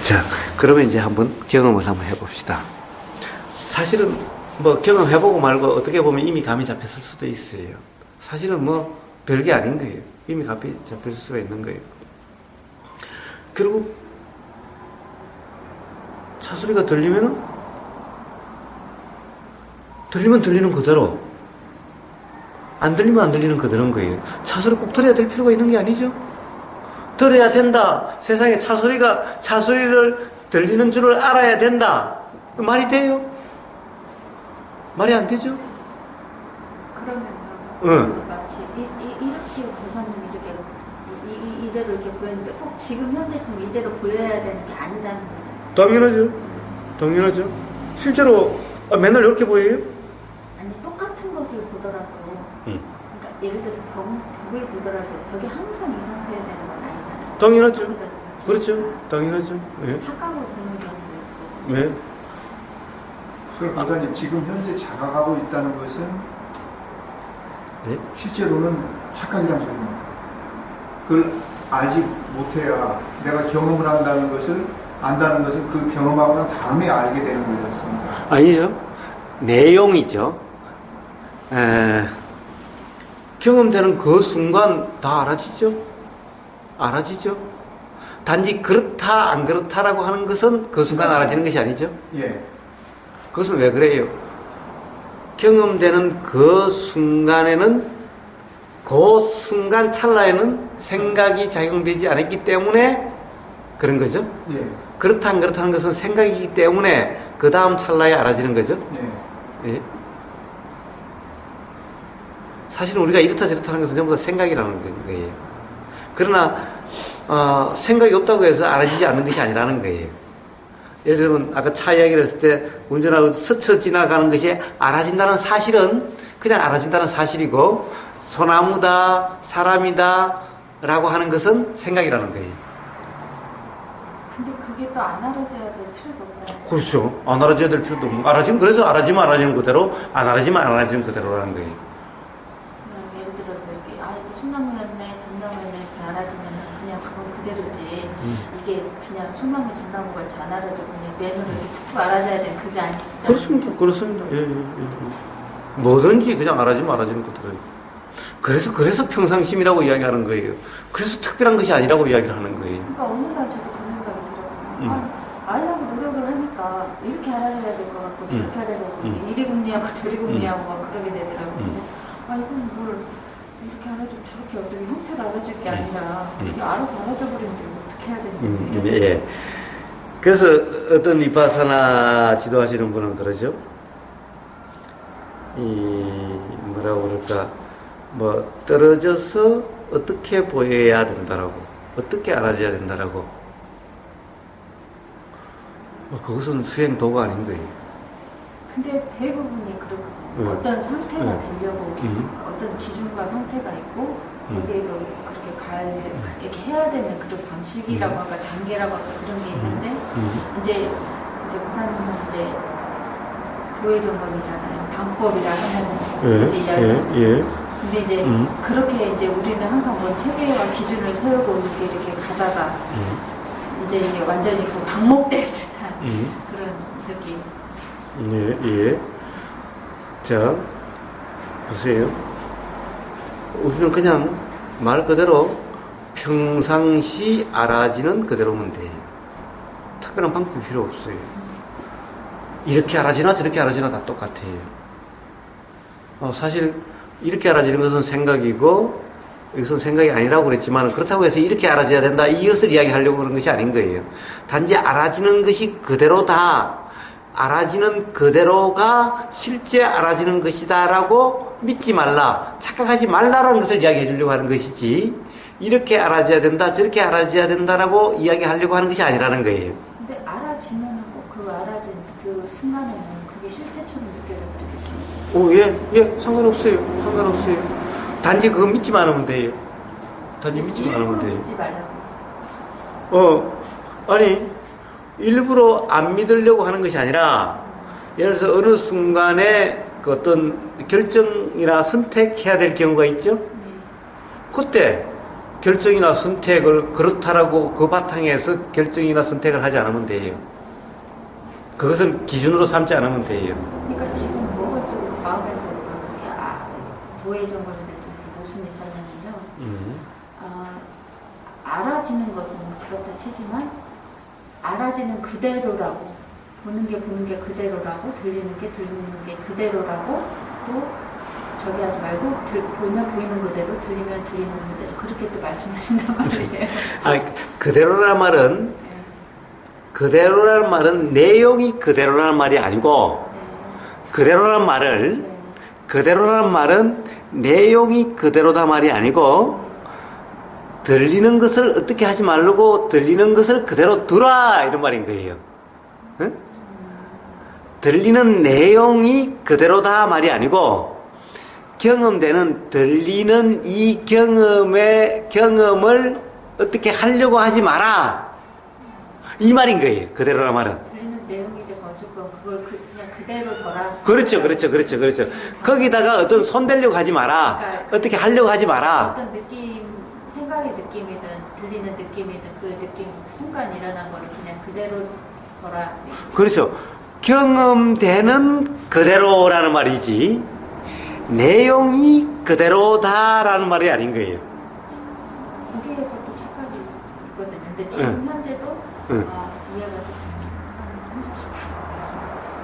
자, 그러면 이제 한번 경험을 한번 해봅시다. 사실은 뭐 경험해보고 말고 어떻게 보면 이미 감이 잡혔을 수도 있어요. 사실은 뭐 별게 아닌 거예요. 이미 감이 잡힐 수가 있는 거예요. 그리고 차 소리가 들리면 들리는 그대로, 안 들리면 안 들리는 그대로인 거예요. 차 소리 꼭 들어야 될 필요가 있는 게 아니죠. 들어야 된다. 세상에 차 소리를 들리는 줄을 알아야 된다. 말이 돼요? 말이 안 되죠? 그러면 마치 이렇게 보사님이 이렇게 이대로 이렇게 보였는데 꼭 지금 현재쯤 이대로 보여야 되는 게 아니다는 거죠. 당연하죠. 실제로 맨날 이렇게 보여요? 아니 똑같은 것을 보더라도 그러니까 예를 들어서 벽을 보더라도 벽이 항상 이 상태여야 되는 건 아니잖아요. 당연하죠. 그렇죠. 당연하죠. 예. 착각으로 보는 경우도 있고. 네. 그럼 박사님 지금 현재 자각하고 있다는 것은 네? 실제로는 착각이란 소리입니다. 그걸 알지 못해야 내가 경험을 안다는 것은 그 경험하고 난 다음에 알게 되는 거지 않습니까? 아니죠. 내용이죠. 경험되는 그 순간 다 알아지죠. 단지 그렇다 안 그렇다라고 하는 것은 그 순간 알아지는 것이 아니죠. 예. 그것은 왜 그래요? 경험되는 그 순간에는, 그 순간 찰나에는 생각이 작용되지 않았기 때문에 그런 거죠. 예. 그렇다 안 그렇다는 것은 생각이기 때문에 그 다음 찰나에 알아지는 거죠. 예. 예. 사실은 우리가 이렇다 저렇다 하는 것은 전부 다 생각이라는 거예요. 그러나 생각이 없다고 해서 알아지지 않는 것이 아니라는 거예요. 예를 들면 아까 차 이야기를 했을 때 운전하고 스쳐 지나가는 것이 알아진다는 사실은 그냥 알아진다는 사실이고, 소나무다, 사람이다 라고 하는 것은 생각이라는 거예요. 근데 그게 또 안 알아져야 될 필요도 없다. 그렇죠. 안 알아져야 될 필요도 없고, 그래서 알아지면 알아지는 그대로, 안 알아지면 안 알아지는 그대로라는 거예요. 예를 들어서 이렇게 이게 소나무였네, 전나무였네 이렇게 알아주면 그냥 그건 그대로지. 이게 그냥 소나무, 전나무 같이 안 알아주고 그냥 맨으로 이렇게 툭툭 알아줘야 돼. 그게 아니고. 그렇습니다. 예. 뭐든지 그냥 알아지면 알아지는 그대로. 그래서 평상심이라고 이야기하는 거예요. 그래서 특별한 것이 아니라고 이야기를 하는 거예요. 그러니까 어느 날 저도 그 생각이 들었거든요. 알려고 노력을 하니까 이렇게 알아줘야 될 것 같고 저렇게 알아야 될 것 같고 이리 궁리하고 저리 궁리하고 막 그러게 되더라고요. 이건 뭘 이렇게 알아주고 저렇게 어떻게 형태를 알아줄 게 아니라 이게 알아서 알아줘 버리는데 어떻게 해야 되는 거예요? 예. 그래서 어떤 위파사나 지도하시는 분은 그러죠. 뭐라고 그럴까, 떨어져서 어떻게 보여야 된다라고, 어떻게 알아줘야 된다라고. 그것은 수행 도가 아닌 거예요. 근데 대부분이 그렇거든요. 어떤 상태가 되려고 어떤 기준과 상태가 있고 거기로 그렇게 이렇게 해야 되는 그런 방식이라고 할까, 단계라고 할까, 그런 게 있는데 이제 목사님은 이제 도의 점검이잖아요. 방법이라 하는 이제 이야기가. 근데 이제 그렇게 이제 우리는 항상 뭔 체계와 기준을 세우고 이렇게 가다가 이제 이게 완전히 그 방목될 듯한 그런 느낌. 예. 자, 보세요. 우리는 그냥 말 그대로 평상시 알아지는 그대로면 돼요. 특별한 방법이 필요 없어요. 이렇게 알아지나 저렇게 알아지나 다 똑같아요. 사실 이렇게 알아지는 것은 생각이고 이것은 생각이 아니라고 그랬지만, 그렇다고 해서 이렇게 알아져야 된다 이것을 이야기하려고 그런 것이 아닌 거예요. 단지 알아지는 것이 그대로다, 알아지는 그대로가 실제 알아지는 것이다 라고 믿지 말라, 착각하지 말라라는 것을 이야기해 주려고 하는 것이지, 이렇게 알아져야 된다 저렇게 알아져야 된다라고 이야기하려고 하는 것이 아니라는 거예요. 근데 알아지면 그 알아진 그 순간에는 그게 실체처럼 느껴져 버리겠죠. 상관없어요. 단지 그거 믿지만 하면 돼요. 믿지 말라고. 아니, 일부러 안 믿으려고 하는 것이 아니라, 예를 들어서 어느 순간에 그 어떤 결정이나 선택해야 될 경우가 있죠? 그때 결정이나 선택을 그렇다라고 그 바탕에서 결정이나 선택을 하지 않으면 돼요. 그것을 기준으로 삼지 않으면 돼요. 그러니까 지금 뭐가 또 마음에서 그렇게 도의정권에 대해서 이렇게 모순이 있었냐면요. 알아지는 것은 그렇다 치지만 알아지는 그대로라고 보는 게 그대로라고 들리는 게 그대로라고 또 저기 하지 말고 보이면 보이는 그대로 들리면 들리는 그대로 그렇게 또 말씀하신단 말이에요. 그대로라는 말은 네. 그대로라는 말은 내용이 그대로라는 말이 아니고 네. 그대로라는 말을 네. 그대로라는 말은 내용이 그대로다 말이 아니고 들리는 것을 어떻게 하지 말고 들리는 것을 그대로 두라 이런 말인 거예요. 응? 들리는 내용이 그대로다 말이 아니고 경험되는 들리는 이 경험을 어떻게 하려고 하지 마라 이 말인 거예요. 그대로란 말은. 들리는 내용이 되고 어쨌건 그걸 그냥 그대로 둬라. 그렇죠. 거기다가 어떤 손대려고 하지 마라. 그러니까 어떻게 하려고 하지 마라. 어떤 느낌, 생각의 느낌이든 들리는 느낌이든 그 느낌 순간 일어난 거를 그냥 그대로 둬라. 그렇죠. 경험되는 그대로라는 말이지 내용이 그대로다라는 말이 아닌 거예요. 거기에서 또 착각이 있거든요. 근데 지금 현재도 이해가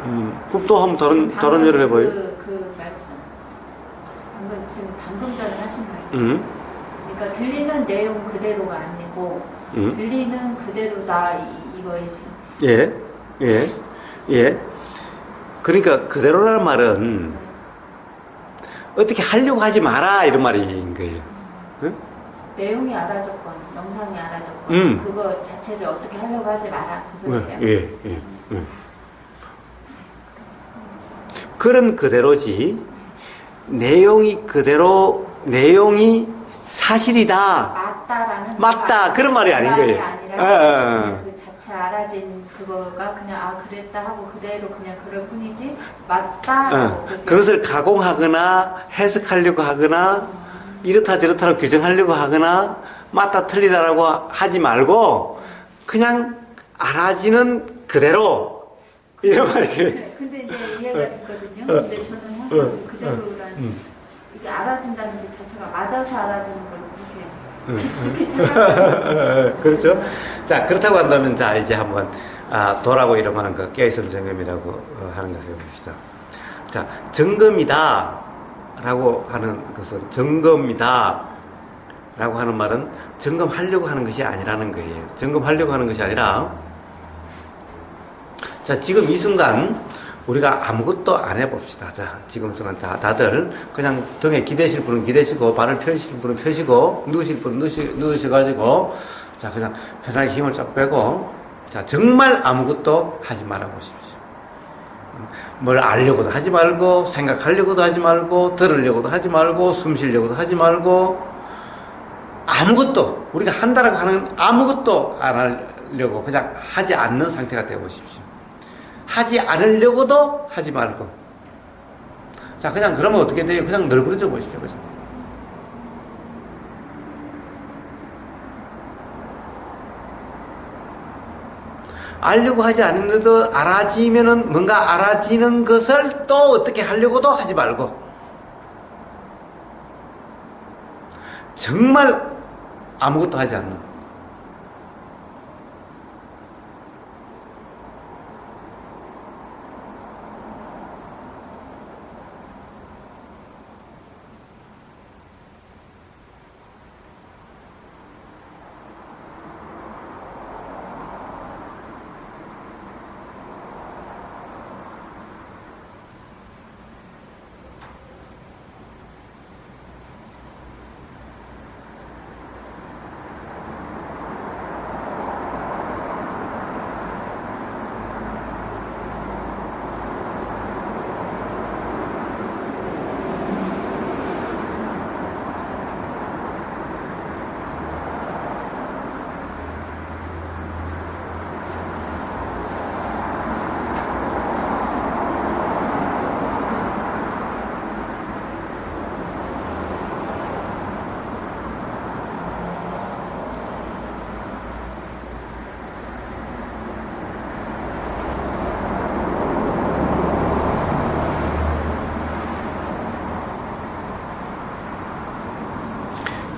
좀 그럼 또 한번 다른 예를 해봐요. 그 말씀 방금 전에 하신 말씀. 그러니까 들리는 내용 그대로가 아니고 들리는 그대로다 이거예요. 예. 그러니까 그대로라는 말은 어떻게 하려고 하지 마라 이런 말인 거예요. 응? 내용이 알아졌건 영상이 알아졌건 그거 자체를 어떻게 하려고 하지 마라 그 소리예요. 예. 그런 그대로지 내용이 사실이다. 맞다 그런 말이 아닌 거예요. 아니라 그 자체 알아진 그거가 그냥 그랬다 하고 그대로 그냥 그럴 뿐이지 맞다. 그것을 가공하거나 해석하려고 하거나 이렇다 저렇다로 규정하려고 하거나 맞다 틀리다라고 하지 말고 그냥 알아지는 그대로 이런 말이에요. 근데 이제 이해가 됐거든요. 근데 저는 항상 그대로란 이게 알아진다는 게 자체가 맞아서 알아지는 걸 그렇게 깊숙이 생각하시는 그렇죠. 자, 그렇다고 한다면 자 이제 한번 도라고 이름하는 거 깨어있음 점검이라고 하는 것을 해봅시다. 자, 점검이다 라고 하는 것은 점검이다 라고 하는 말은 점검하려고 하는 것이 아니라는 거예요. 점검하려고 하는 것이 아니라 자, 지금 이 순간 우리가 아무것도 안 해봅시다. 자, 지금 순간 다들 그냥 등에 기대실 분은 기대시고 발을 펴실 분은 펴시고 누우실 분은 누우셔가지고 자, 그냥 편하게 힘을 쫙 빼고 자, 정말 아무것도 하지 말아 보십시오. 뭘 알려고도 하지 말고 생각하려고도 하지 말고 들으려고도 하지 말고 숨 쉬려고도 하지 말고 아무것도 우리가 한다라고 하는 아무것도 안 하려고 그냥 하지 않는 상태가 되어 보십시오. 하지 않으려고도 하지 말고 자 그냥 그러면 어떻게 돼요? 그냥 널브러져 보십시오. 그죠? 알려고 하지 않는데도 알아지면은 뭔가 알아지는 것을 또 어떻게 하려고도 하지 말고 정말 아무것도 하지 않는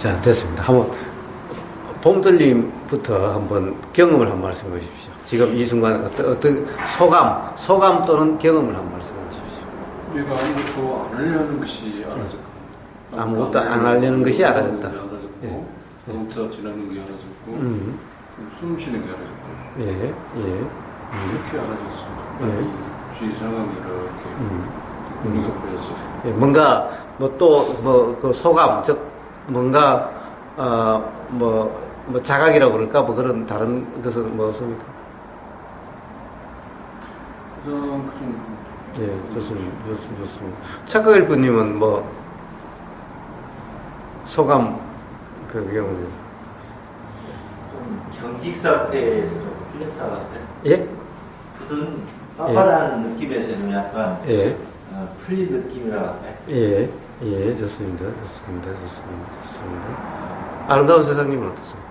자, 됐습니다. 한번 봄들님부터 한번 경험을 한번 말씀해 주십시오. 지금 이 순간 어떤 소감 또는 경험을 한번 말씀해 주십시오. 얘가 아무것도 안 하려는 것이 알아졌고 아무것도 안 하려는 것이 알아졌다. 예. 자동차 지나는 게 알아졌고 숨 쉬는 게 알아졌고 예, 예, 이렇게 알아졌습니다. 예. 이 주위 상황이 이렇게 분위기가 보였어요. 예. 뭔가 뭐 또 뭐 그 소감, 즉 뭔가 뭐 자각이라고 그럴까 뭐 그런 다른 것은 뭐 없습니까? 가장 큰 예, 좋습니다. 착각일 분님은 뭐 소감 그 경우는 경직사태에서 좀 풀렸다 같아요. 예? 굳은 빳빳한 느낌에서 좀 약간 예, 풀린 느낌이라 할까요? 예, 예, 좋습니다. 아름다운 세상님은 어떠세요?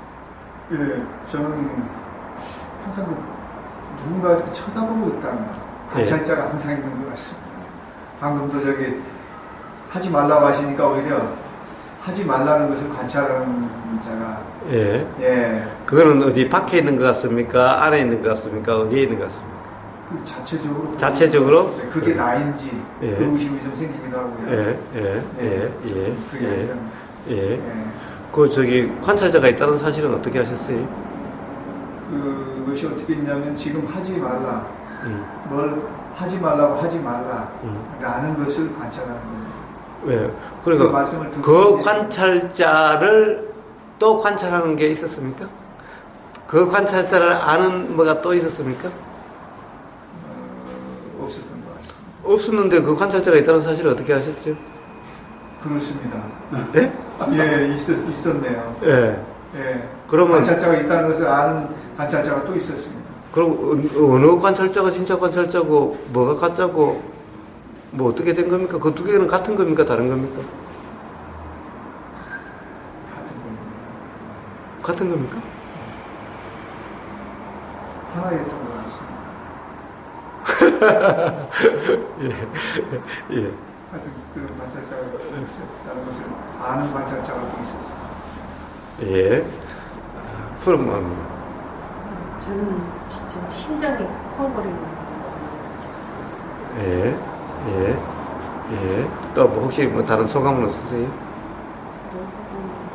예, 저는 항상 누군가 이렇게 쳐다보고 있다는 관찰자가 항상 있는 것 같습니다. 방금도 저기 하지 말라고 하시니까 오히려 하지 말라는 것을 관찰하는 자가 예. 예, 그거는 어디 밖에 있는 것 같습니까? 안에 있는 것 같습니까? 어디에 있는 것 같습니까? 그 자체적으로 자체적으로? 네, 그게 나인지 예. 그 의심이 좀 생기기도 하고요. 예, 예, 네. 예, 그게 예, 항상 예. 예. 그 저기 관찰자가 있다는 사실은 어떻게 하셨어요? 그것이 어떻게 있냐면 지금 하지 말라 음. 뭘 하지 말라고 하지 말라 음. 라는 것을 관찰하는 겁니다. 왜? 그 그러니까 말씀을 듣고 그 이제 관찰자를 또 관찰하는 게 있었습니까? 그 관찰자를 아는 뭐가 또 있었습니까? 없었던 것 같습니다. 없었는데 그 관찰자가 있다는 사실을 어떻게 아셨죠? 그렇습니다. 예? 예, 있었네요. 예. 예. 그러면 관찰자가 있다는 것을 아는 관찰자가 또 있었습니다. 그럼 어느 관찰자가 진짜 관찰자고 뭐가 가짜고 뭐 어떻게 된 겁니까? 그 두 개는 같은 겁니까? 다른 겁니까? 같은 겁니다. 같은 겁니까? 하나였던 것 같습니다. 예. 예. 하여튼 그런 관찰자가 있었다는 것을 아는 관찰자가 또 있었습니다. 예. 그럼 뭐 저는 진짜 심장이 콩콩거리는 거 예. 예. 예. 또 뭐 혹시 뭐 다른 소감은 없으세요?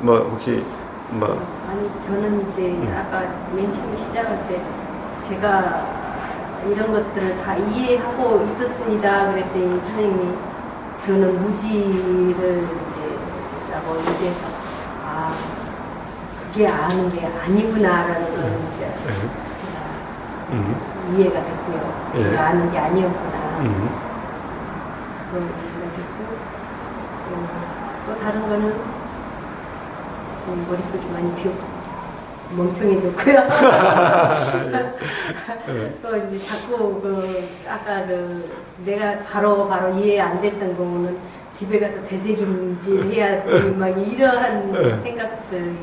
뭐 혹시 뭐 아니 저는 이제 아까 맨 처음 시작할 때 제가 이런 것들을 다 이해하고 있었습니다 그랬더니 선생님이 그거는 무지를 이제 라고 얘기해서 아 그게 아는 게 아니구나라는 걸 이제 제가 이해가 됐고요. 예. 제가 아는 게 아니었구나. 그걸 이해가 됐고 또 다른 거는 머릿속이 많이 멍청해졌고요. 또 이제 자꾸 아까 내가 바로 이해 안 됐던 거는 집에 가서 되새김질 해야 지 막 이러한 생각들이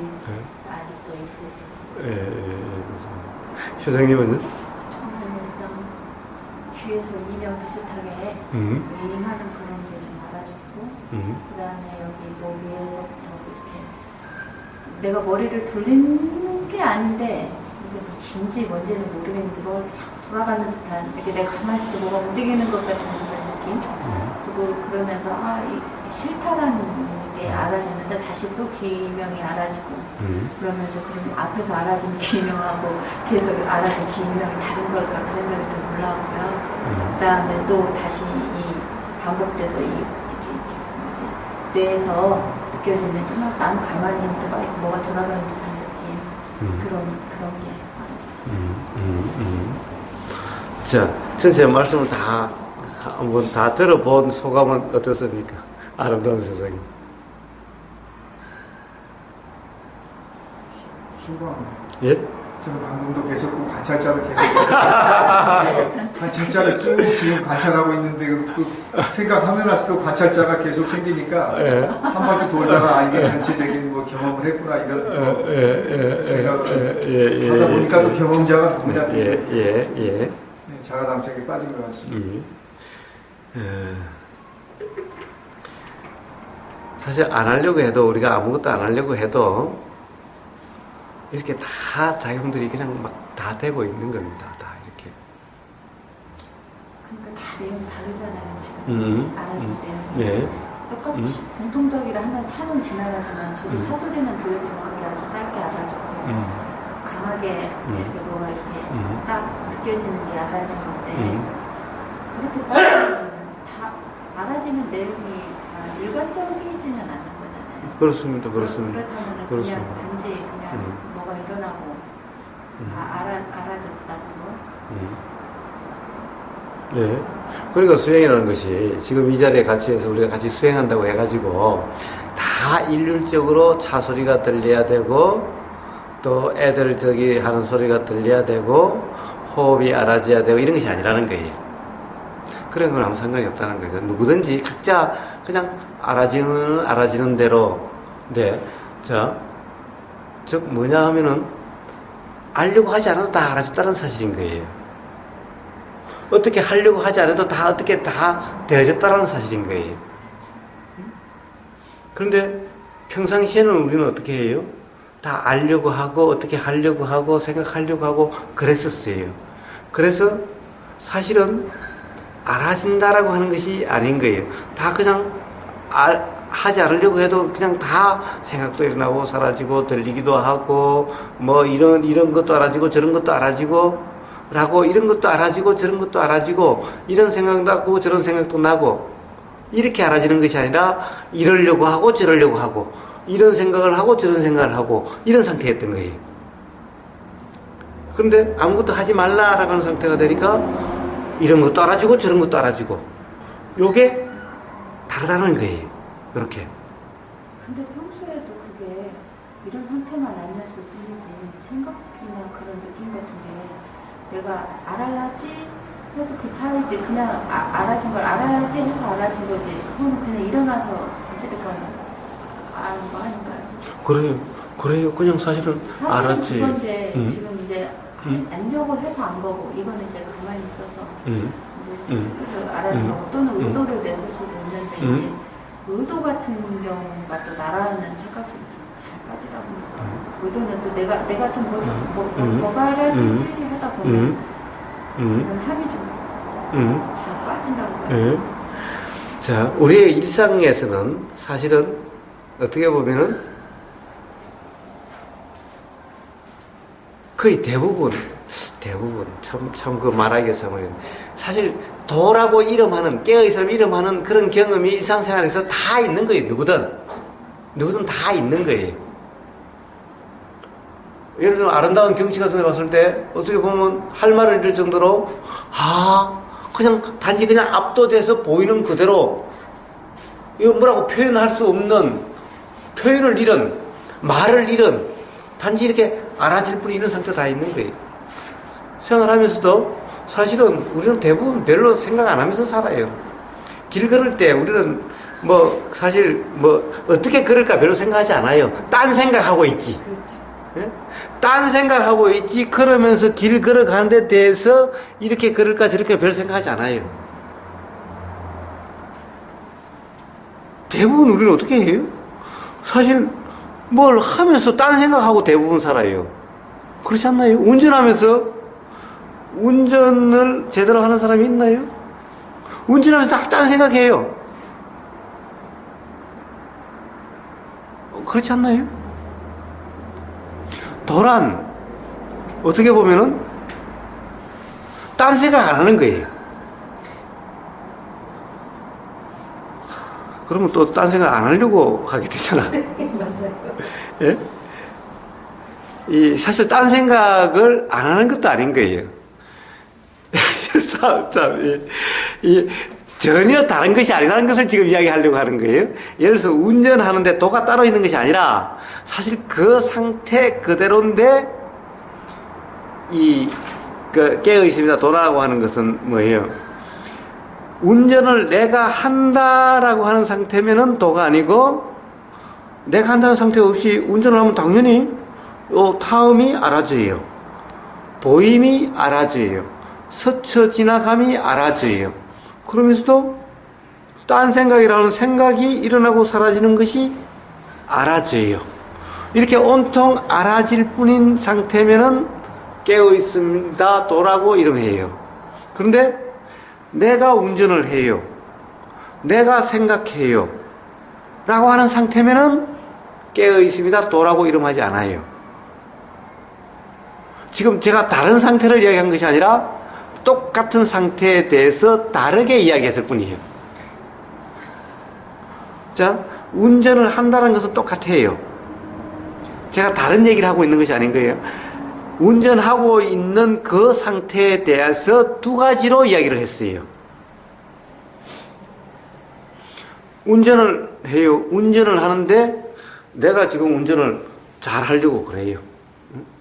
아직도 있고 예. 그렇습니다. 예. 효장님은요? 저는 일단 귀에서 이명 비슷하게 윙하는 그런 게 좀 알아졌고 그 다음에 여기 목 위에서부터 이렇게 내가 머리를 돌리는 게 아닌데 이게 뭐 긴지 뭔지는 모르겠는데 뭐 이렇게 자꾸 돌아가는 듯한 이렇게 내가 가만히 있을 때 뭐가 움직이는 것 같은 그런 느낌 그리고 그러면서 이 싫다라는 게 알아지는데 다시 또 기명이 알아지고 그러면서 그럼 앞에서 알아진 기명하고 뒤에서 알아진 기명이 다른 걸까 그 생각이 좀 올라오고요. 그 다음에 또 다시 이 반복돼서 이렇게 뭐지 뇌에서 느껴지는 나는 가만히 있는데 막 이렇게 뭐가 돌아가는 듯한 느낌 그런 게 많아졌어요. 자, 전체 말씀을 다 한번 다 들어본 소감은 어떻습니까? 아름다운 세상이. 수고합니다. 예? 저는 방금도 계속 그 관찰자를 관찰자를 쭉 지금 관찰하고 있는데 그 생각하면 또 관찰자가 계속 생기니까 예. 한 바퀴 돌다가 이게 전체적인 뭐 경험을 했구나 이런 생각을 하다 보니까 또 경험자가 누구냐 예. 자가당착에 빠진 것 같습니다. 사실 안 하려고 해도, 우리가 아무것도 안 하려고 해도 이렇게 다 작용들이 그냥 막 다 되고 있는 겁니다. 다 이렇게. 그러니까 다 내용 다르잖아요. 지금 알아줄 때는. 네. 똑같이 공통적이라 하면 차는 지나가지만 저도 차 소리는 들렸지만 그게 아주 짧게 알아주고 강하게 이렇게 뭐가 이렇게 딱 느껴지는 게 알아지는데 그렇게 따지면 다 알아지는 내용이 다 일관적이지는 않은 거잖아요. 그렇습니다. 그렇습니다. 그렇다면 그렇습니다. 그냥 단지 그냥 뭐가 일어나고 알아졌다는 거. 네. 그러니까 수행이라는 것이 지금 이 자리에 같이 해서 우리가 같이 수행한다고 해가지고 다 일률적으로 차 소리가 들려야 되고 또 애들 저기 하는 소리가 들려야 되고 호흡이 알아져야 되고 이런 것이 아니라는 거예요. 그런 건 아무 상관이 없다는 거예요. 누구든지 각자 그냥 알아지는 대로. 네. 자, 즉 뭐냐 하면은 알려고 하지 않아도 다 알아졌다는 사실인 거예요. 어떻게 하려고 하지 않아도 다 어떻게 다 되어졌다는 사실인 거예요. 그런데 평상시에는 우리는 어떻게 해요? 다 알려고 하고 어떻게 하려고 하고 생각하려고 하고 그랬었어요. 그래서 사실은 알아진다라고 하는 것이 아닌 거예요. 다 그냥 하지 않으려고 해도 그냥 다 생각도 일어나고 사라지고 들리기도 하고 뭐 이런 것도 알아지고 저런 것도 알아지고 라고 이런 것도 알아지고 저런 것도 알아지고 이런 생각도 나고 저런 생각도 나고 이렇게 알아지는 것이 아니라 이러려고 하고 저러려고 하고 이런 생각을 하고 저런 생각을 하고 이런 상태였던 거예요. 그런데 아무것도 하지 말라라고 하는 상태가 되니까 이런 것도 알아지고 저런 것도 알아지고 요게 다르다는 거예요. 이렇게. 근데 평소에도 그게 이런 상태만 아니었을 뿐이지 생각이나 그런 느낌 같은 게 내가 알아야지 해서 그 차이지 그냥 알아진 걸 알아야지 해서 알아진 거지 그거는 그냥 일어나서 어찌됐건 아는 거 아닌가요? 그래요. 그냥 사실은 알았지. 그건데 지금 이제 알려고 해서 안 보고 이거는 이제 가만히 있어서 이제 스스로 알아진 거고 또는 의도를 냈을 수도 있는데 이제 의도 같은 경우가 또 나라는 착각이 잘 빠지다 보니까 의도는 또 내가 좀 뭐가 알아지지 하다 보면 합이 좀 잘 빠진다고 봐요. 자, 우리의 일상에서는 사실은 어떻게 보면은 거의 대부분 참 그 말하기가 참 어려운데 사실 도라고 이름하는 깨어있음 이름하는 그런 경험이 일상생활에서 다 있는 거예요. 누구든 다 있는 거예요. 예를 들어 아름다운 경치 같은 데 봤을 때 어떻게 보면 할 말을 잃을 정도로 그냥 단지 그냥 압도돼서 보이는 그대로 이거 뭐라고 표현할 수 없는 표현을 잃은 말을 잃은 단지 이렇게 알아질 뿐 이런 상태 다 있는 거예요. 생활하면서도 사실은 우리는 대부분 별로 생각 안 하면서 살아요. 길 걸을 때 우리는 뭐 사실 뭐 어떻게 걸을까 별로 생각하지 않아요. 딴 생각하고 있지. 그렇죠. 예? 딴 생각하고 있지. 그러면서 길 걸어가는 데 대해서 이렇게 걸을까 저렇게 별 생각하지 않아요. 대부분 우리는 어떻게 해요? 사실 뭘 하면서 딴 생각하고 대부분 살아요. 그렇지 않나요? 운전을 제대로 하는 사람이 있나요? 운전하면서 딱 딴 생각해요. 그렇지 않나요? 도란 어떻게 보면은 딴 생각 안 하는 거예요. 그러면 또 딴 생각 안 하려고 하게 되잖아. 맞아요. 예? 사실 딴 생각을 안 하는 것도 아닌 거예요. 전혀 다른 것이 아니라는 것을 지금 이야기하려고 하는 거예요. 예를 들어서 운전하는데 도가 따로 있는 것이 아니라 사실 그 상태 그대로인데 그 깨어있습니다. 도라고 하는 것은 뭐예요? 운전을 내가 한다라고 하는 상태면은 도가 아니고 내가 한다는 상태 없이 운전을 하면 당연히 타음이 알아져요. 보임이 알아져요. 스쳐 지나감이 알아져요. 그러면서도 딴 생각이라는 생각이 일어나고 사라지는 것이 알아져요. 이렇게 온통 알아질 뿐인 상태면은 깨어 있습니다 도라고 이름해요. 그런데 내가 운전을 해요, 내가 생각해요 라고 하는 상태면은 깨어 있습니다 도라고 이름하지 않아요. 지금 제가 다른 상태를 이야기한 것이 아니라 똑같은 상태에 대해서 다르게 이야기했을 뿐이에요. 자, 운전을 한다는 것은 똑같아요. 제가 다른 얘기를 하고 있는 것이 아닌 거예요. 운전하고 있는 그 상태에 대해서 두 가지로 이야기를 했어요. 운전을 해요. 운전을 하는데 내가 지금 운전을 잘 하려고 그래요.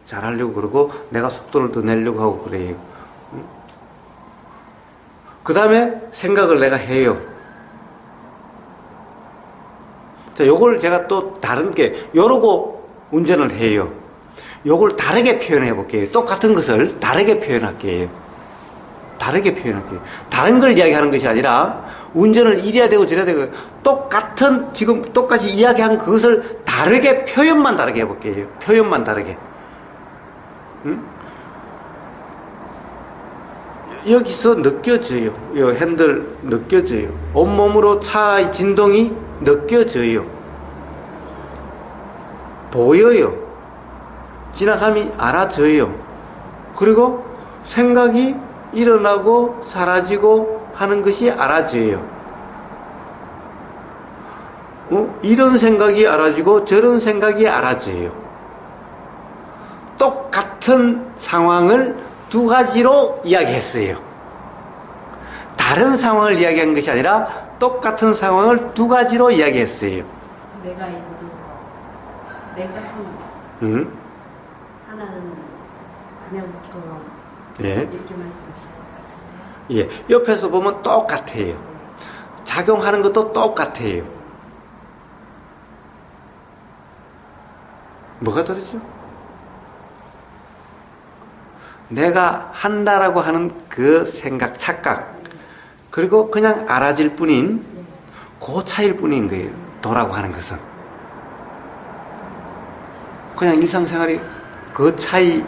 잘 하려고 그러고 내가 속도를 더 내려고 하고 그래요. 그 다음에 생각을 내가 해요. 자, 요걸 제가 또 다른 게, 요러고 운전을 해요. 요걸 다르게 표현해 볼게요. 똑같은 것을 다르게 표현할게요. 다르게 표현할게요. 다른 걸 이야기하는 것이 아니라, 운전을 이래야 되고 저래야 되고, 똑같은, 지금 똑같이 이야기한 그것을 다르게 표현만 다르게 해볼게요. 표현만 다르게. 여기서 느껴져요. 이 핸들 느껴져요. 온몸으로 차의 진동이 느껴져요. 보여요. 지나감이 알아져요. 그리고 생각이 일어나고 사라지고 하는 것이 알아져요. 이런 생각이 알아지고 저런 생각이 알아져요. 똑같은 상황을 두 가지로 이야기했어요. 다른 상황을 이야기한 것이 아니라 똑같은 상황을 두 가지로 이야기했어요. 내가 있는 거, 내가 하는 거. 하나는 그냥 경험. 예. 이렇게 말씀하시는 것 같은데. 예. 옆에서 보면 똑같아요. 작용하는 것도 똑같아요. 뭐가 다르죠? 내가 한다라고 하는 그 생각, 착각, 그리고 그냥 알아질 뿐인 그 차이일 뿐인 거예요. 도라고 하는 것은 그냥 일상생활이 그 차이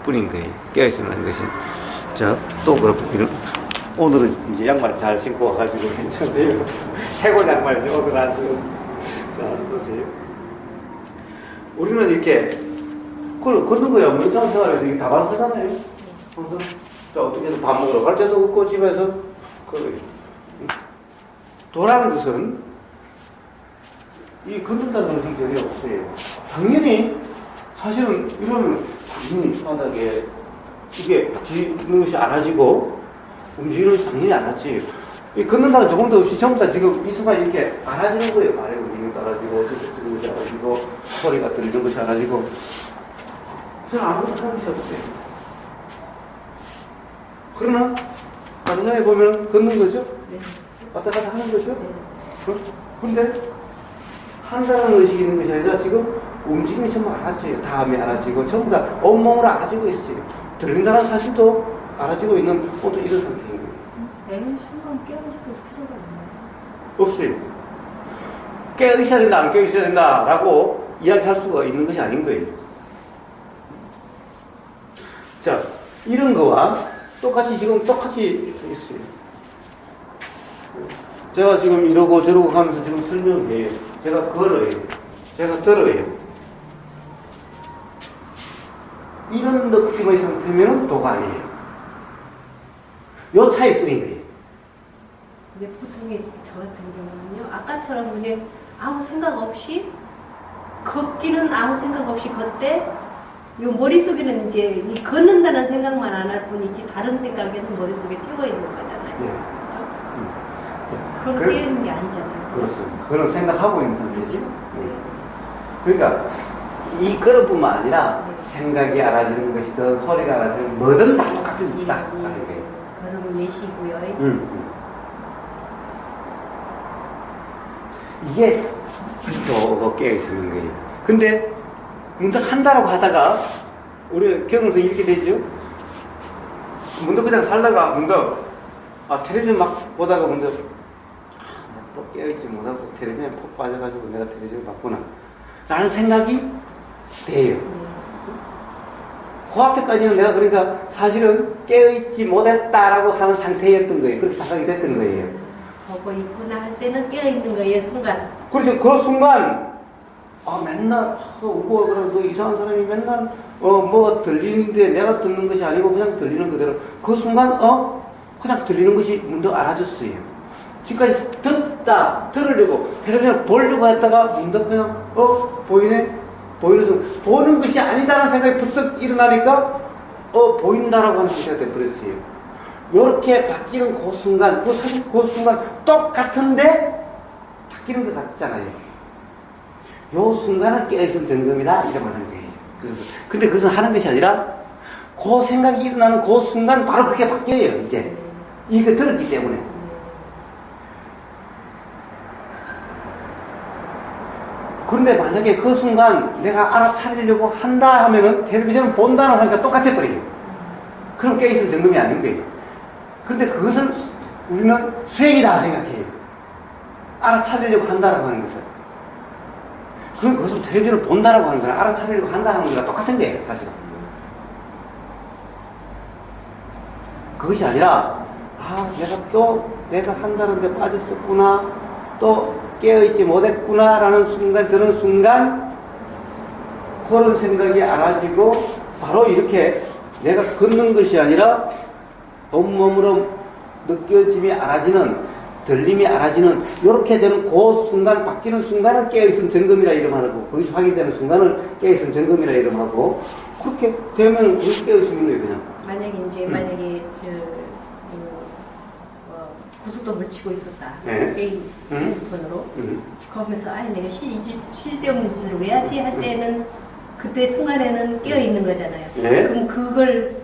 뿐인 거예요. 깨어있으라는 것은. 자, 또 그렇고 오늘은 이제 양말 잘 신고 와가지고 괜찮네요. 해골 양말 오늘 안 쓰고. 자, 보세요. 우리는 이렇게 걷는 거야. 뭐 일상생활에서 이게 다방 쓰잖아요. 자, 어떻게 해서 밥 먹으러 갈 때도 없고 집에서 그래요. 도라는 것은 이 걷는다는 것이 전혀 없어요. 당연히 사실은 이러면 당연히 바닥에 이게 뒤는 것이 알아지고 움직이는 것이 당연히 알아지요. 이 걷는다는 조금도 없이 전부 다 지금 이 순간 이렇게 알아지는 거예요. 발에 움직이는 것도 알아지고 쓰는 것이 알아지고 소리가 들리는 것이 알아지고 저는 아무것도 하는 것이 없어요. 그러나 다른 전에 보면 걷는 거죠? 네. 왔다 갔다 하는 거죠? 네. 그런데 한다는 의식이 있는 것이 아니라 지금 움직임이 전부 알아져요. 다음에 알아지고 전부 다 온몸으로 알아지고 있어요. 들린다는 사실도 알아지고 있는 모두 이런 상태인 거예요. 매 순간 깨어있을 필요가 있나요? 없어요. 깨어있어야 된다, 안 깨어있어야 된다 라고 이야기할 수가 있는 것이 아닌 거예요. 자, 이런 거와 똑같이 있어요. 제가 지금 이러고 저러고 가면서 지금 설명해요. 제가 걸어요. 제가 들어요. 이런 느낌의 상태면 도가 아니에요. 요 차이뿐인 거예요. 근데 보통 저 같은 경우는요, 아까처럼 그냥 아무 생각 없이 걷기는 아무 생각 없이 걷되 요 머릿속에는 이제 이 걷는다는 생각만 안 할 뿐이지 다른 생각에는 머릿속에 채워 있는 거잖아요. 네. 그렇죠? 그런 깨는 게 아니잖아요. 그렇습니다. 그런 생각하고 있는 상태지. 네. 그러니까 이 걸음뿐만 아니라 네. 생각이 알아지는 것이든 소리가 알아지는 뭐든 다 똑같은 예, 이다. 그러면 예시고요. 이게 또 깨어 있는 거예요. 근데 문득 한다라고 하다가 우리 경험상 이렇게 되죠. 문득 그냥 살다가 문득 텔레비전 막 보다가 문득 또 깨어있지 못하고 텔레비전에 푹 빠져가지고 내가 텔레비전을 봤구나 라는 생각이 돼요. 그 앞에까지는 내가 그러니까 사실은 깨어있지 못했다라고 하는 상태였던 거예요. 그렇게 착각이 됐던 거예요. 보고 있구나 할 때는 깨어있는 거예요, 순간. 그렇죠. 그 순간 맨날 그래도 이상한 사람이 맨날 뭐 들리는데 내가 듣는 것이 아니고 그냥 들리는 그대로 그 순간 그냥 들리는 것이 문득 알아졌어요. 지금까지 들으려고 텔레비전 보려고 했다가 문득 그냥 보이네. 보는 것이 아니다라는 생각이 부쩍 일어나니까 보인다라고 하는 것이 돼버렸어요. 이렇게 바뀌는 그 순간, 사실 그 순간 똑같은데 바뀌는 것 같잖아요. 요 순간을 깨어있은 점검이다 이래 말하는 거예요. 근데 그것은 하는 것이 아니라 그 생각이 일어나는 그 순간 바로 그렇게 바뀌어요. 이제 이거 들었기 때문에. 그런데 만약에 그 순간 내가 알아차리려고 한다 하면은 텔레비전을 본다는 하니까 똑같아 버려요. 그럼 깨어있은 점검이 아닌 거예요. 그런데 그것을 우리는 수행이다 생각해요. 알아차리려고 한다라고 하는 것은. 그것은 텔레비전을 본다라고 하는 거랑 알아차리려고 한다 하는 거랑 똑같은 거예요, 사실은. 그것이 아니라, 내가 한다는데 빠졌었구나, 또 깨어있지 못했구나라는 순간, 드는 순간, 그런 생각이 알아지고, 바로 이렇게 내가 걷는 것이 아니라, 온몸으로 느껴짐이 알아지는, 들림이 알아지는, 이렇게 되는 그 순간, 바뀌는 순간을 깨어있음 점검이라 이름하고, 그것이 확인되는 순간을 깨어있음 점검이라 이름하고, 그렇게 되면 그것이 깨어있음인 거예요, 그냥. 만약에 고속도로를 치고 있었다. 네. 게임 핸드폰으로. 그러면서 내가 쓸데없는 짓을 왜 하지 할 때는 그때 순간에는 깨어 있는 거잖아요. 네. 그럼 그걸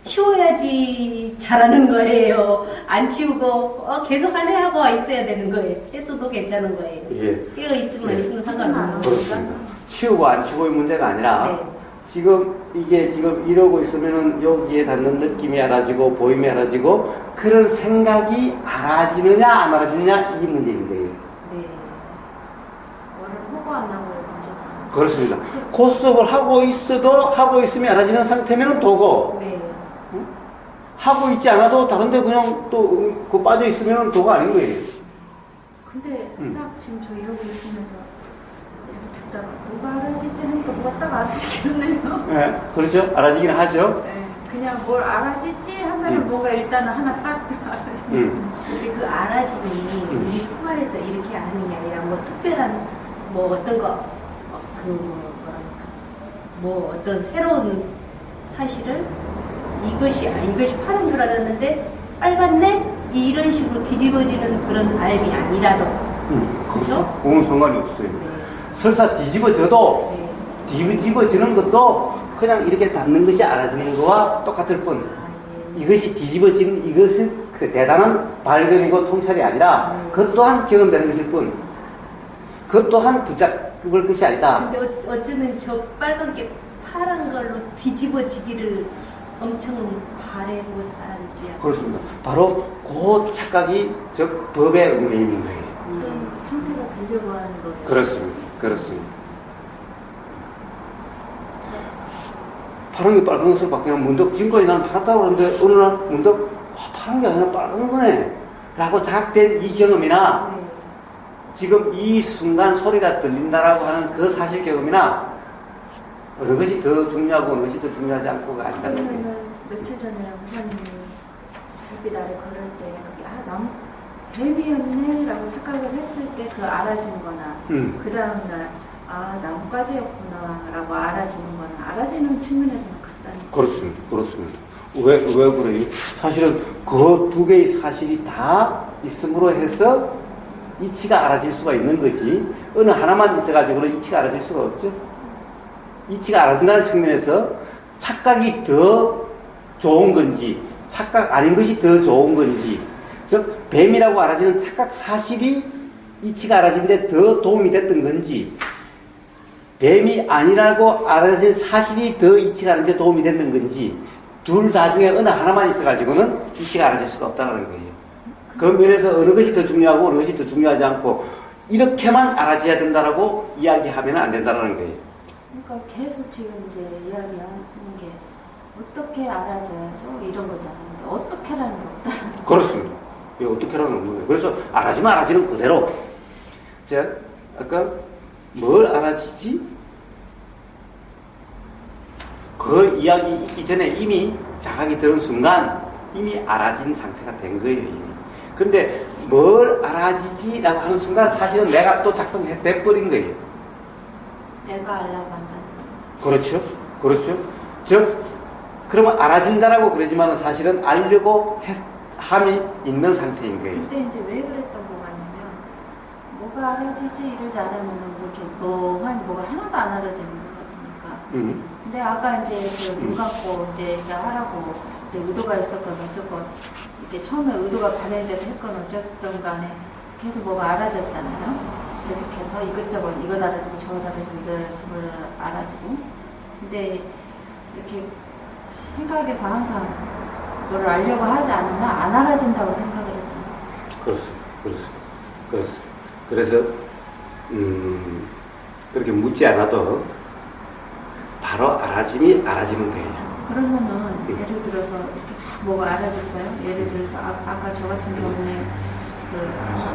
치워야지 잘하는 거예요. 안 치우고 계속 하네 하고 있어야 되는 거예요. 했어도 괜찮은 거예요. 예. 깨어 있으면 예. 있으면 상관없는 그렇습니다. 거니까. 치우고 안 치우고의 문제가 아니라 네. 지금 이러고 있으면은 여기에 닿는 느낌이 알아지고 보임이 알아지고 그런 생각이 알아지느냐 안 알아지느냐 이 문제인 거예요. 네. 뭐를 하고 안 하고의 문제가. 그렇습니다. 고스톱을 하고 있으면 알아지는 상태면 도고 네. 하고 있지 않아도 다른데 그냥 또 그 빠져 있으면 도가 아닌 거예요. 근데 딱 지금 저 이러고 있으면서 이렇게 듣다가 뭐가 알아지지 하니까 뭐가 딱 알아지겠네요. 네, 그렇죠. 알아지긴 하죠. 네, 그냥 뭘 알아지지 하면은 뭔가 일단은 하나 딱 알아지는. 근데 그 알아짐이 우리 생활에서 이렇게 하는 게 아니라 뭐 특별한 뭐 어떤 거 뭐 어떤 새로운 사실을 이것이 파란 줄 알았는데 빨갛네 이런 식으로 뒤집어지는 그런 알이 아니라도 그렇죠? 그건 상관이 없어요. 네. 설사 뒤집어져도 뒤집어지는 것도 그냥 이렇게 닿는 것이 알아지는 거와 똑같을 뿐. 이것이 뒤집어지는 이것은 그 대단한 발견이고 통찰이 아니라 그것 또한 경험되는 것일 뿐. 그것 또한 붙잡을 것이 아니다. 근데 어쩌면 저 빨간 게 파란 걸로 뒤집어지기를 엄청 바라고 살지. 그렇습니다. 바로 그 착각이 즉 법의 얽매임인 거예요. 상태가 되려고 하는 거예요. 그렇습니다. 파란 게 빨간 것으로 바뀌면 문득 지금까지 나는 파랗다고 그러는데 어느 날 문득 파란 게 아니라 빨간 거네 라고 자각된 이 경험이나 지금 이 순간 소리가 들린다라고 하는 그 사실 경험이나 어느 것이 더 중요하고 어느 것이 더 중요하지 않고가 아니다는 거예요. 그러면은 며칠 전에 목사님이 별빛 아래 걸을 때 그게 나무 뱀이었네 라고 착각을 했을 때 그 알아진 거나 그 다음날 나뭇가지였구나 라고 알아지는 거나 알아지는 측면에서는 같다는 그렇습니다. 왜 그래요? 사실은 그 두 개의 사실이 다 있음으로 해서 이치가 알아질 수가 있는 거지 어느 하나만 있어가지고는 이치가 알아질 수가 없죠. 이치가 알아진다는 측면에서 착각이 더 좋은 건지 착각 아닌 것이 더 좋은 건지 즉 뱀이라고 알아지는 착각 사실이 이치가 알아지는데 더 도움이 됐던 건지 뱀이 아니라고 알아진 사실이 더 이치가 알아지는데 도움이 됐는 건지 둘 다 중에 어느 하나만 있어가지고는 이치가 알아질 수가 없다는 거예요. 그 면에서 어느 것이 더 중요하고 어느 것이 더 중요하지 않고 이렇게만 알아줘야 된다라고 이야기하면 안 된다는 거예요. 그러니까 계속 지금 이제 이야기하는 게 어떻게 알아줘야죠 이런 거잖아요. 근데 어떻게라는 게 없다는 거. 그렇습니다. 이 어떻게라는 없는 거예요. 그래서 알아지면 알아지는 그대로. 자, 아까 뭘 알아지지? 그 이야기 있기 전에 이미 자각이 드는 순간 이미 알아진 상태가 된 거예요. 이미. 그런데 뭘 알아지지라고 하는 순간 사실은 내가 또 작동돼 버린 거예요. 내가 알라고 한다는 그렇죠. 그렇죠. 즉 그러면 알아진다라고 그러지만 사실은 알려고 함이 있는 상태인 거예요. 그때 이제 왜 그랬던 거 같냐면 뭐가 알아지지 이러지 않으면 이렇게 뭐가 하나도 안 알아지는 것 같으니까. 근데 아까 이제 그 눈 감고 이제 하라고 이제 의도가 있었건 어쨌건 이렇게 처음에 의도가 발현돼서 했건 어쨌든 간에 계속 뭐가 알아졌잖아요. 계속해서 이것저것 이거 알아지고 저거 알아지고 이거 알아지고. 근데 이렇게 생각에서 항상 뭘 알려고 하지 않으면 안 알아진다고 생각을 했잖아요. 그렇습니다. 그렇습니다. 그래서 그렇게 묻지 않아도 바로 알아지는 거예요. 그러면은 예를 들어서 이렇게 뭐가 알아졌어요? 예를 들어서 아까 저 같은 경우에 그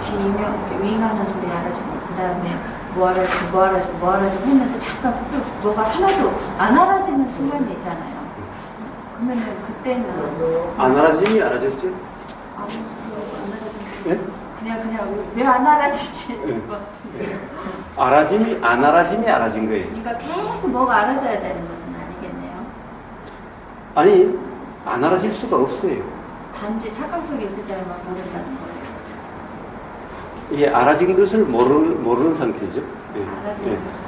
귀면 이렇게 윙하는 소리 알아지고 그 다음에 뭐 알아지고 했는데 잠깐 또 뭐가 하나도 안 알아지는 순간이 있잖아요. 그러면은 그때는 안 알아지니 알아졌죠? 안 알아지지. 예? 그냥 왜 안 알아지지? 예. 것 같은데. 안 알아짐이 알아진 거예요. 그러니까 계속 뭐가 알아져야 되는 것은 아니겠네요. 아니, 안 알아질 수가 없어요. 단지 착각 속에 있을 때만 모른다는 거예요. 이게 알아진 것을 모르는 상태죠. 예. 알아지는 예. 것은.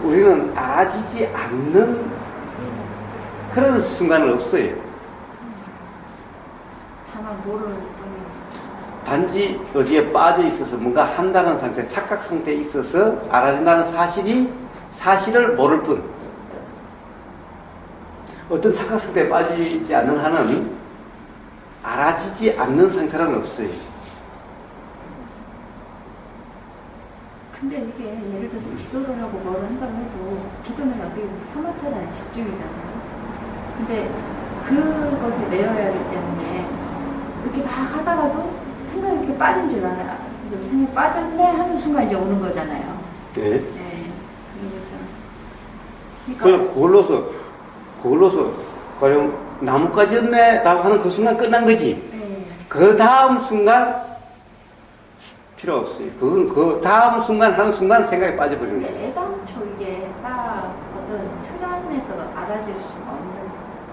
우리는 알아지지 않는 그런 순간은 없어요. 다만 모르는 뿐이에요. 단지 어디에 빠져 있어서 뭔가 한다는 상태, 착각 상태에 있어서 알아진다는 사실을 모를 뿐. 어떤 착각 상태에 빠지지 않는 한은 알아지지 않는 상태는 없어요. 근데 이게 예를 들어서 기도를 하고 뭘 한다고 해도 기도는 어떻게 보면 사마타잖아요. 집중이잖아요. 근데 그것에 매여야 하기 때문에 이렇게 막 하다가도 생각이 이렇게 빠진 줄 알아요. 이제 생각이 빠졌네 하는 순간 이제 오는 거잖아요. 네. 네. 그런 거죠. 그냥 그걸로서 과연 나뭇가지였네 라고 하는 그 순간 끝난 거지. 네. 그 다음 순간 필요 없어요. 그건 그 다음 순간 하는 순간 생각이 빠져버리는 거예요. 근데 애당초 이게 딱 어떤 틀 안에서 알아질 수가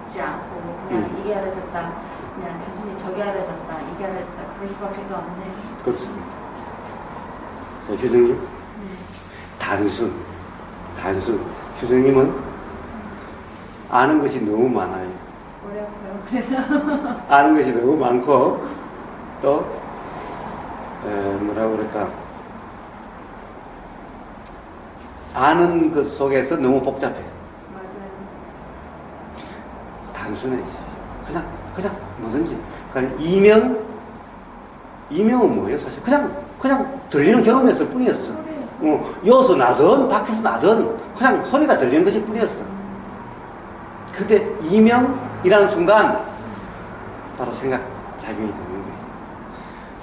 없지 않고 그냥 이게 알아졌다. 그냥 단순히 저게 알아졌다. 이게 알아졌다. 그럴 수밖에 없네요. 그렇습니다. 자, 효정님. 단순. 효정님은 아는 것이 너무 많아요. 어려워요. 그래서 아는 것이 너무 많고, 또, 뭐라고 그럴까. 아는 것 속에서 너무 복잡해. 맞아요. 단순해지. 그냥 뭐든지. 그러니까 이명은 뭐예요? 사실 그냥 들리는 경험이었을 뿐이었어. 소리에서. 여기서 나든 밖에서 나든 그냥 소리가 들리는 것일 뿐이었어. 그때 이명이라는 순간 바로 생각 작용이 되는 거예요.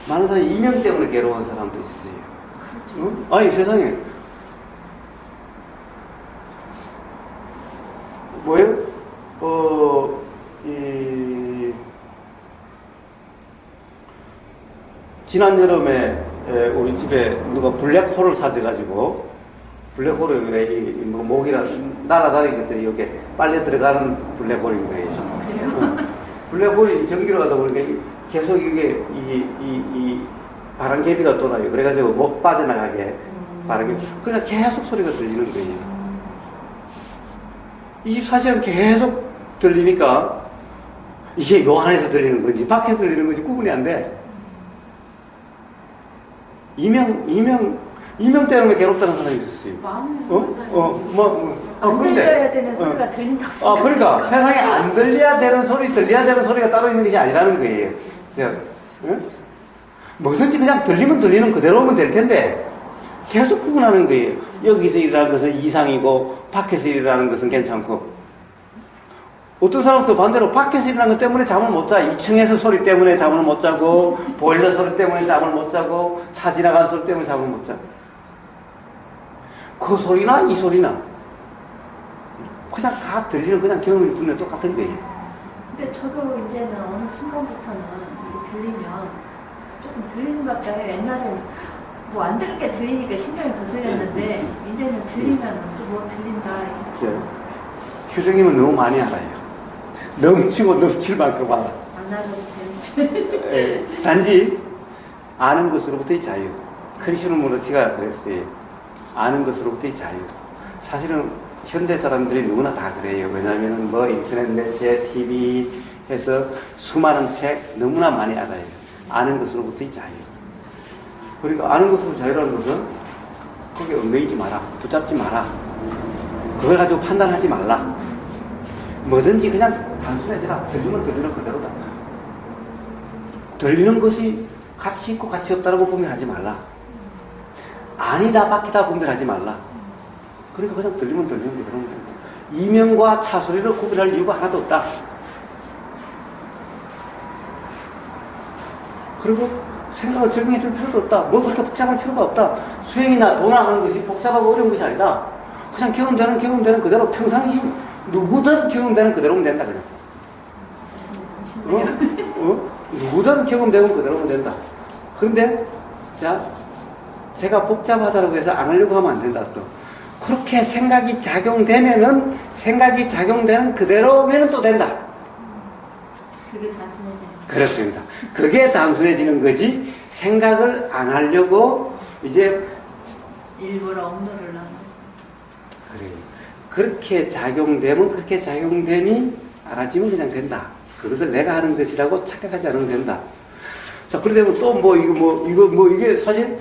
많은 사람이 이명 때문에 괴로운 사람도 있어요. 그렇죠. 응? 아니 세상에 뭐예요? 지난 여름에 우리 집에 누가 블랙홀을 사줘가지고 블랙홀이 왜 목이랑 날아다니는 것들이 이렇게 빨려 들어가는 블랙홀인 거예요. 그래요? 블랙홀이 전기로 가다 보니까 계속 이게 이 바람개비가 돌아요. 그래가지고 못 빠져나가게 바람개비. 그러니까 계속 소리가 들리는 거예요. 24시간 계속 들리니까 이게 요 안에서 들리는 건지 밖에서 들리는 건지 구분이 안 돼. 이명 때문에 괴롭다는 사람이 있었어요. 안 그런데, 들려야 되는 소리가 들린다고 생각하니까. 그러니까 세상에 안 들려야 되는 소리, 들려야 되는 소리가 따로 있는 것이 아니라는 거예요. 그래서, 응? 뭐든지 그냥 들리면 들리는 그대로 오면 될 텐데 계속 구분하는 거예요. 여기서 일어나는 것은 이상이고 밖에서 일어나는 것은 괜찮고, 어떤 사람도 반대로 밖에서 일어나는 것 때문에 잠을 못 자. 2층에서 소리 때문에 잠을 못 자고, 보일러 소리 때문에 잠을 못 자고, 차 지나가는 소리 때문에 잠을 못 자. 그 소리나 이 소리나 그냥 다 들리는 그냥 경험일 뿐이야. 똑같은 거예요. 근데 저도 이제는 어느 순간부터는 이게 들리면 조금 들리는 것 같다 해요. 옛날에는 뭐 안 들게 들리니까 신경이 거슬렸는데 이제는 들리면 또 뭐 들린다 이렇게. 그렇죠. 교수님은 너무 많이 알아요. 넘치고 넘칠 만큼 알아. 안 하려고 되지. 예, 단지 아는 것으로부터의 자유. 크리슈노무르티가 그랬어요. 아는 것으로부터의 자유. 사실은 현대 사람들이 누구나 다 그래요. 왜냐하면 뭐 인터넷 매체, TV 해서 수많은 책 너무나 많이 알아요. 아는 것으로부터의 자유. 그러니까 아는 것으로 자유라는 것은 거기에 얽매이지 마라. 붙잡지 마라. 그걸 가지고 판단하지 말라. 뭐든지 그냥 단순해지라. 들리면 들리는 그대로다. 들리는 것이 가치 있고 가치 없다라고 분별하지 말라. 아니다 바뀌다 분별하지 말라. 그러니까 그냥 들리면 들리는 그대로면 된다. 이명과 차소리를 구별할 이유가 하나도 없다. 그리고 생각을 적용해 줄 필요도 없다. 뭐 그렇게 복잡할 필요가 없다. 수행이나 도나 하는 것이 복잡하고 어려운 것이 아니다. 그냥 경험되는 그대로 평상시 누구든 경험되는 그대로면 된다. 그냥. 누구든 경험되는 그대로면 된다. 그런데 자, 제가 복잡하다고 해서 안 하려고 하면 안 된다. 또 그렇게 생각이 작용되면은 생각이 작용되는 그대로면 또 된다. 그게 단순해지는. 그렇습니다. 그게 단순해지는 거지. 생각을 안 하려고 이제 일부러 억누르려는 거죠. 그래요. 그렇게 작용되면 그렇게 작용됨이 알아지면 그냥 된다. 그것을 내가 하는 것이라고 착각하지 않으면 된다. 자, 그러려면 또 이게 사실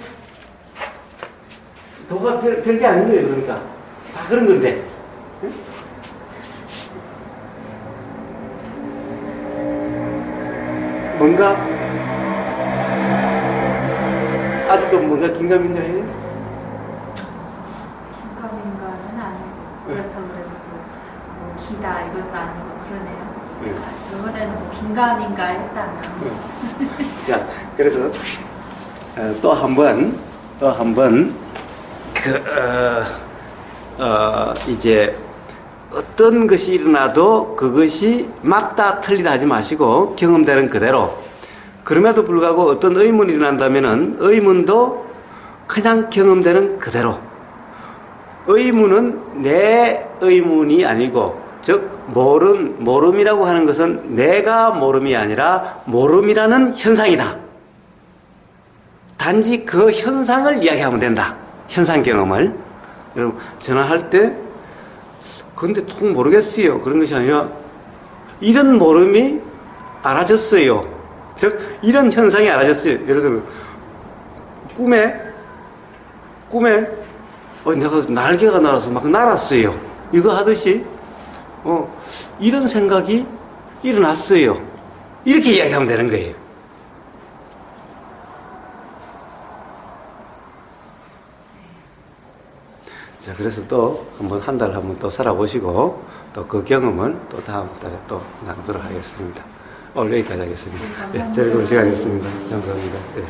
도가 별게 아닌 거예요. 그러니까 다 그런 건데. 응? 뭔가 아직도 뭔가 긴가민가 해요? 긴가민가는 아니고 그렇다고 그래서 뭐 기다 이것도 아니고 그러네요. 네. 저번에는 뭐 긴가민가 했다면. 자, 그래서 또 한 번 이제 어떤 것이 일어나도 그것이 맞다 틀리다 하지 마시고 경험되는 그대로. 그럼에도 불구하고 어떤 의문이 일어난다면은 의문도 그냥 경험되는 그대로. 의문은 내 의문이 아니고, 즉 모름이라고 하는 것은 내가 모름이 아니라 모름이라는 현상이다. 단지 그 현상을 이야기하면 된다. 현상 경험을. 여러분 전화할 때 근데 통 모르겠어요. 그런 것이 아니라 이런 모름이 알아졌어요. 즉 이런 현상이 알아졌어요. 예를 들면 꿈에 내가 날개가 날아서 막 날았어요. 이거 하듯이 이런 생각이 일어났어요. 이렇게 이야기하면 되는 거예요. 자, 그래서 또 한 달 한번 또 살아보시고 또 그 경험을 또 다음 달에 또 나누도록 하겠습니다. 오늘 여기까지 하겠습니다. 네, 즐거운 시간이었습니다. 감사합니다. 네.